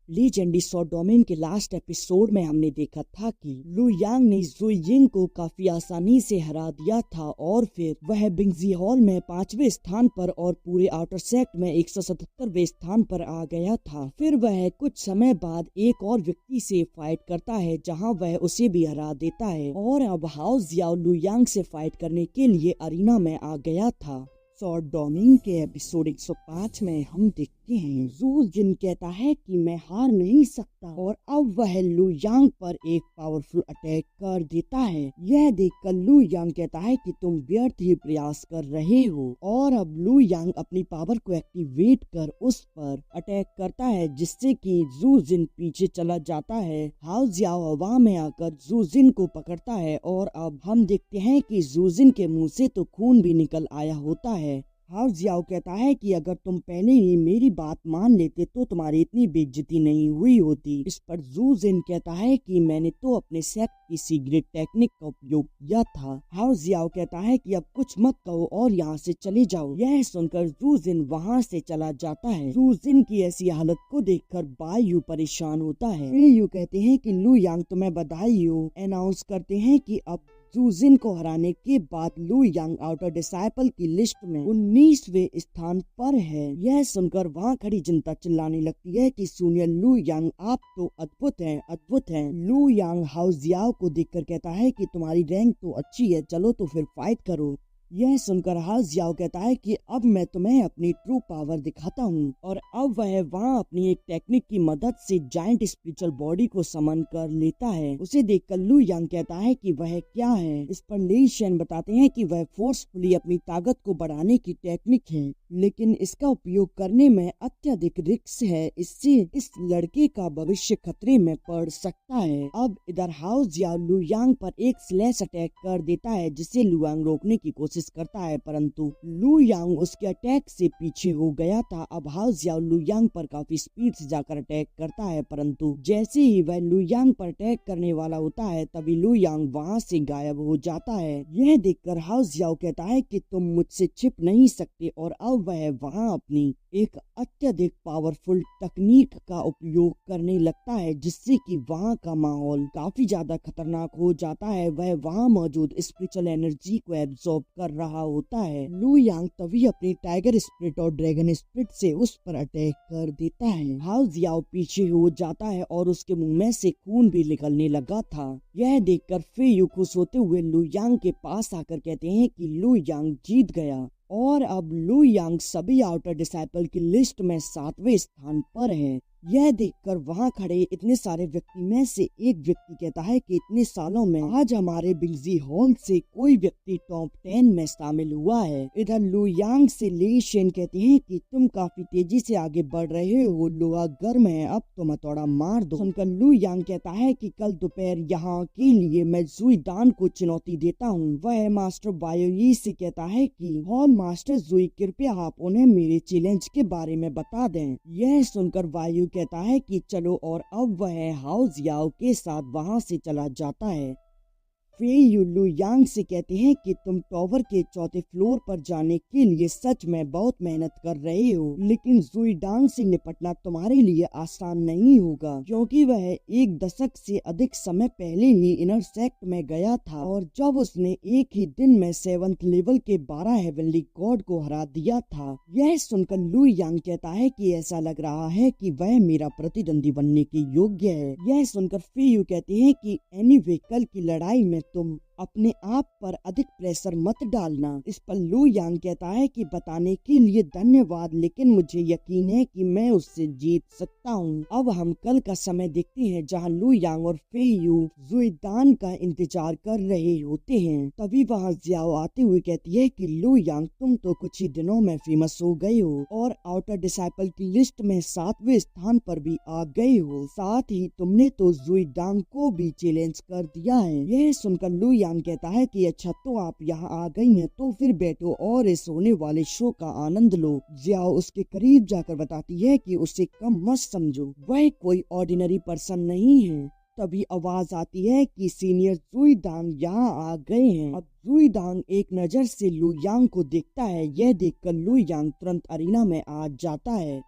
Legendary short domain के last episode में हमने देखा था कि लू यांग ने जुई यिंग को काफी आसानी से हरा दिया था और फिर वह बिंगजी हॉल में 5वें स्थान पर और पूरे आउटर सेक्ट में 177वें स्थान पर आ गया था। फिर वह कुछ समय बाद एक और व्यक्ति से फाइट करता है जहां वह उसे भी हरा देता है और अब हाउ जियाओ लू यांग से फाइट करने के लिए अरीना में आ गया था। शॉर्ट डोमेन के एपिसोड 105 में हम देखते हैं जू जिन कहता है कि मैं हार नहीं सकता और अब वह लू यांग पर एक पावरफुल अटैक कर देता है। यह देखकर लू यांग कहता है कि तुम व्यर्थ ही प्रयास कर रहे हो और अब लू यांग अपनी पावर को एक्टिवेट कर उस पर अटैक करता है जिससे कि जू जिन पीछे चला जाता है। हाउ जियाओ हवा में आकर जू जिन को पकड़ता है और अब हम देखते हैं कि जू जिन के मुंह से तो खून भी निकल आया होता है। हाउ जियाओ कहता है कि अगर तुम पहले ही मेरी बात मान लेते तो तुम्हारी इतनी बेइज्जती नहीं हुई होती। इस पर जू जिन कहता है कि मैंने तो अपने सेक्ट की सीक्रेट टेक्निक का उपयोग किया था। हाउ जियाओ कहता है कि अब कुछ मत कहो और यहाँ से चले जाओ। यह सुनकर जू जिन वहाँ से चला जाता है। जू जिन की ऐसी हालत को देखकर बायू परेशान होता है। यू कहते हैं कि लू यांग तुम्हें बधाई हो। अनाउंस करते हैं कि अब जू जिन को हराने के बाद लू यांग आउटर डिसाइपल की लिस्ट में 19वें स्थान पर है। यह सुनकर वहाँ खड़ी जनता चिल्लाने लगती है कि सुनिए लू यांग आप तो अद्भुत हैं, अद्भुत हैं। लू यांग हाउ जियाओ को देखकर कहता है कि तुम्हारी रैंक तो अच्छी है, चलो तो फिर फाइट करो। यह सुनकर हाउ जियाओ कहता है कि अब मैं तुम्हें अपनी ट्रू पावर दिखाता हूँ और अब वह वहाँ अपनी एक टेक्निक की मदद से जायंट स्पिरिचुअल बॉडी को समन कर लेता है। उसे देखकर लू यांग कहता है कि वह क्या है। इस पर ली शेन बताते हैं कि वह फोर्सफुली अपनी ताकत को बढ़ाने की टेक्निक है लेकिन इसका उपयोग करने में अत्यधिक रिस्क है। इससे इस लड़के का भविष्य खतरे में पड़ सकता है। अब इधर हाउ जियाओ लू यांग पर एक स्लैश अटैक कर देता है जिसे लू यांग रोकने की कोशिश करता है परंतु लू यांग उसके अटैक से पीछे हो गया था। अब हाउ जियाओ लू यांग पर काफी स्पीड से जाकर अटैक करता है परंतु जैसे ही वह लू यांग पर अटैक करने वाला होता है तभी लू यांग वहाँ से गायब हो जाता है। यह देखकर हाउ जियाओ कहता है कि तुम मुझसे छिप नहीं सकते और अब वह वहाँ अपनी एक अत्यधिक पावरफुल तकनीक का उपयोग करने लगता है जिससे कि वहाँ का माहौल काफी ज्यादा खतरनाक हो जाता है। वह वहाँ मौजूद स्पिरिचुअल एनर्जी को एब्जॉर्ब कर रहा होता है। लू यांग तभी अपनी टाइगर स्पिरिट और ड्रैगन स्पिरिट से उस पर अटैक कर देता है। हाउ जियाओ पीछे हो जाता है और उसके मुंह में से खून भी निकलने लगा था। यह देखकर फेयू खुश होते हुए लू यांग के पास आकर कहते हैं कि लू यांग जीत गया और अब लू यांग सभी आउटर डिसाइपल की लिस्ट में 7वें स्थान पर है। यह देखकर वहाँ खड़े इतने सारे व्यक्ति में से एक व्यक्ति कहता है कि इतने सालों में आज हमारे बिंगजी हॉल से कोई व्यक्ति टॉप 10 में शामिल हुआ है। इधर लू यांग से ली शेन कहते हैं कि तुम काफी तेजी से आगे बढ़ रहे हो, लोहा गर्म है, अब तुम हथौड़ा मार दो। सुनकर लू यांग कहता है कि कल दोपहर यहाँ के लिए मैं जुई दान को चुनौती देता हूँ। वह मास्टर बायोई से कहता है कि हॉल मास्टर जुई कृपया आप उन्हें मेरे चैलेंज के बारे में बता दें। यह सुनकर वायु कहता है कि चलो और अब वह हाउ जियाओ के साथ वहां से चला जाता है। फेयू लू यांग से कहते हैं कि तुम टॉवर के 4थे फ्लोर पर जाने के लिए सच में बहुत मेहनत कर रहे हो लेकिन जुई डांग से निपटना तुम्हारे लिए आसान नहीं होगा क्योंकि वह 1 दशक से अधिक समय पहले ही इनर सेक्ट में गया था और जब उसने एक ही दिन में 7th लेवल के 12 हेवनली गॉड को हरा दिया था। यह सुनकर लू यांग कहता है कि ऐसा लग रहा है कि वह मेरा प्रतिद्वंदी बनने के योग्य है। यह सुनकर फेयू कहते हैं कि एनीवे कल की लड़ाई में तुम अपने आप पर अधिक प्रेशर मत डालना। इस पर लू यांग कहता है कि बताने के लिए धन्यवाद लेकिन मुझे यकीन है कि मैं उससे जीत सकता हूँ। अब हम कल का समय देखते हैं जहाँ लू यांग और फेयू जुईदान का इंतजार कर रहे होते हैं। तभी वहाँ जियाओ आते हुए कहती है कि लू यांग तुम तो कुछ ही दिनों में फेमस हो गए हो और आउटर डिसाइपल की लिस्ट में 7वें स्थान पर भी आ गए हो, साथ ही तुमने तो जुईदांग को भी चैलेंज कर दिया है। यह सुनकर लू यांग कहता है कि अच्छा तो आप यहाँ आ गई हैं तो फिर बैठो और इस होने वाले शो का आनंद लो। जियाओ उसके करीब जाकर बताती है कि उसे कम मत समझो, वह कोई ऑर्डिनरी पर्सन नहीं है। तभी आवाज आती है कि सीनियर जुईदांग यहाँ आ गए हैं। अब जुईदांग एक नजर से लू यांग को देखता है। यह देखकर लू यांग तुरंत अरीना में आ जाता है।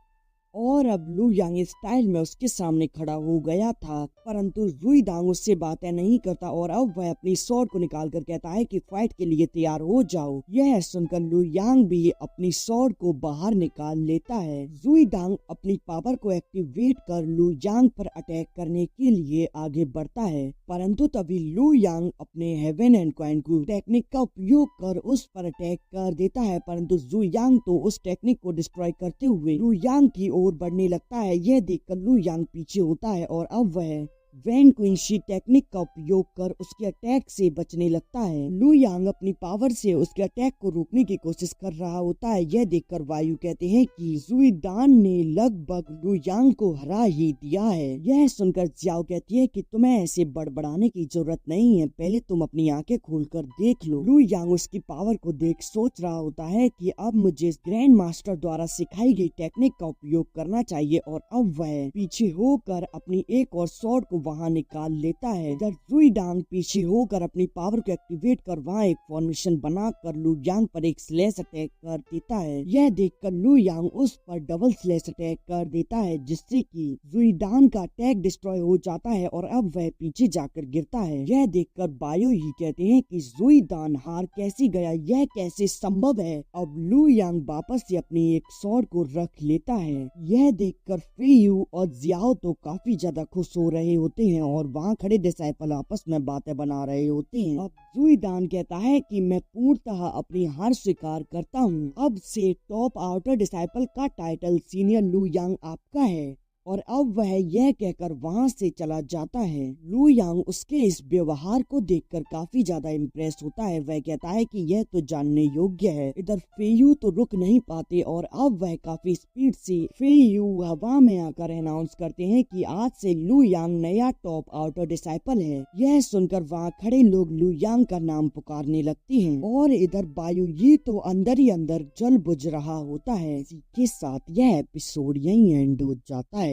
और अब लू यांग इस स्टाइल में उसके सामने खड़ा हो गया था, परंतु जुई दांग उससे बातें नहीं करता और अब वह अपनी स्वॉर्ड को निकाल कर कहता है कि फाइट के लिए तैयार हो जाओ। यह सुनकर लू यांग भी अपनी स्वॉर्ड को बाहर निकाल लेता है। जुई दांग अपनी पावर को एक्टिवेट कर लू यांग पर अटैक करने के लिए आगे बढ़ता है, परंतु तभी लू यांग अपने हेवन एंड क्वांग टेक्निक का उपयोग कर उस पर अटैक कर देता है, परंतु जुई यांग तो उस टेक्निक को डिस्ट्रॉय करते हुए लू यांग की ओर बढ़ने लगता है। यह देखकर लू यांग पीछे होता है और अब वह वैन क्विंशी टेक्निक का उपयोग कर उसके अटैक से बचने लगता है। लू यांग अपनी पावर से उसके अटैक को रोकने की कोशिश कर रहा होता है। यह देखकर वायु कहते हैं कि जुई दान ने लगभग लू यांग को हरा ही दिया है। यह सुनकर जियाओ कहती है कि तुम्हें ऐसे बड़बड़ाने की जरूरत नहीं है, पहले तुम अपनी आंखें खोलकर देख लो। लू यांग उसकी पावर को देख सोच रहा होता है कि अब मुझे ग्रैंड मास्टर द्वारा सिखाई गई टेक्निक का उपयोग करना चाहिए और अब वह पीछे होकर अपनी एक और स्वॉर्ड को वहां निकाल लेता है। जब जुई दांग पीछे होकर अपनी पावर को एक्टिवेट कर वहां एक फॉर्मेशन बनाकर लू यांग पर एक स्लैश अटैक कर देता है। यह देखकर लू यांग उस पर डबल स्लैश अटैक कर देता है, जिससे कि जुई दांग का अटैक डिस्ट्रॉय हो जाता है और अब वह पीछे जाकर गिरता है। यह देखकर बायो ही कहते हैं कि जुई दान हार कैसे गया, यह कैसे संभव है। अब लू यांग वापस से अपनी एक स्वॉर्ड को रख लेता है। यह देखकर फेयू और जियाओ तो काफी ज्यादा खुश हो रहे होते हैं और वहाँ खड़े डिसाइपल आपस में बातें बना रहे होते हैं। अब जुई दान कहता है कि मैं पूर्णतः अपनी हार स्वीकार करता हूँ, अब से टॉप आउटर डिसाइपल का टाइटल सीनियर लू यांग आपका है। और अब वह यह कहकर वहां से चला जाता है। लू यांग उसके इस व्यवहार को देखकर काफी ज्यादा इम्प्रेस होता है। वह कहता है कि यह तो जानने योग्य है। इधर फेयू तो रुक नहीं पाते और अब वह काफी स्पीड से फेयू हवा में आकर अनाउंस करते हैं कि आज से लू यांग नया टॉप आउटर डिसाइपल है। यह सुनकर वहाँ खड़े लोग लू यांग का नाम पुकारने लगते हैं और इधर बायू ये तो अंदर ही अंदर जल बुझ रहा होता है। इसी के साथ यह एपिसोड यहीं एंड हो जाता है।